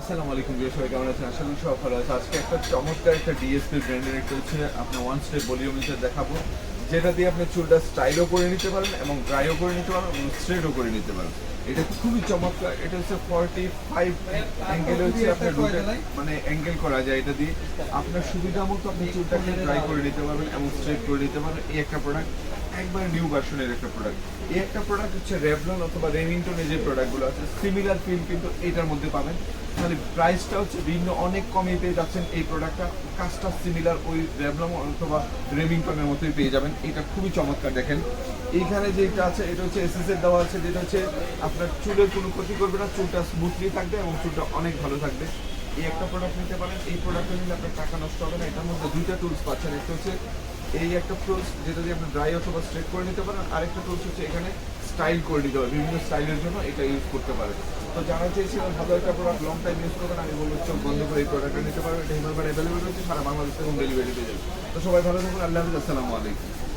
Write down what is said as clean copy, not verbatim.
আসসালামু আলাইকুম বিয়ে সবাই কেমন আছেন? আশা করি সব ভালো আছে। আজকে একটা চমৎকার একটা ডিএসপি ব্র্যান্ডের একটা হচ্ছে আপনার ওয়ান স্টেপ ভলিউমিটার দেখাবো, যেটা দিয়ে আপনি চুলটা স্টাইলও করে নিতে পারেন এবং ড্রাইও করে নিতে পারেন এবং স্ট্রেটও করে নিতে পারেন। এটা খুবই চমৎকার। এটা হচ্ছে 45 অ্যাঙ্গেলে হচ্ছে আপনার রুটে মানে অ্যাঙ্গেল করা যায়। এটা দিয়ে আপনার সুবিধা মতো আপনি চুলটাকে ড্রাই করে নিতে পারবেন এবং স্ট্রেট করে নিতে পারবেন। এই একটা প্রোডাক্ট একবার নিউ ভার্সনের একটা প্রোডাক্ট। এই একটা প্রোডাক্ট হচ্ছে রেভলন অথবা রেমিংটনের যে প্রোডাক্টগুলো আছে সিমিলার ফিল কিন্তু এটার মধ্যে পাবেন, মানে প্রাইসটা হচ্ছে ভিন্ন, অনেক কমে পেয়ে যাচ্ছেন এই প্রোডাক্টটা। কাজটা সিমিলার ওই রেভলন অথবা রেমিংটনের মতোই পেয়ে যাবেন। এটা খুবই চমৎকার। দেখেন এইখানে যেটা আছে এটা হচ্ছে এসএস এর দেওয়া আছে, যেটা হচ্ছে আপনার চুলের কোনো ক্ষতি করবে না, চুলটা স্মুথলি থাকবে এবং চুলটা অনেক ভালো থাকবে। এই একটা প্রোডাক্ট নিতে পারেন। এই প্রোডাক্টটা নিলে আপনার টাকা নষ্ট হবে না। এটার মধ্যে দুইটা টুলস পাচ্ছেন। একটা হচ্ছে এই একটা টুলস যেটা দিয়ে আপনি ড্রাই অথবা স্ট্রেট করে নিতে পারেন, আরেকটা টুলস হচ্ছে এখানে স্টাইল করে নিতে পারেন, বিভিন্ন স্টাইলের জন্য এটা ইউজ করতে পারেন। তো যারা চেয়েছিলেন ভালো একটা প্রোডাক্ট লং টাইম ইউজ করবেন, আমি বলবো চোখ বন্ধ করে এই প্রোডাক্টটা নিতে পারবেন। এটা হিমালয় অ্যাভেলেবল হচ্ছে, সারা বাংলাদেশ এবং ডেলিভারি পেয়ে যাবে। তো সবাই ভালো থাকুন। আল্লাহ হাফিজ। আসসালামু আলাইকুম।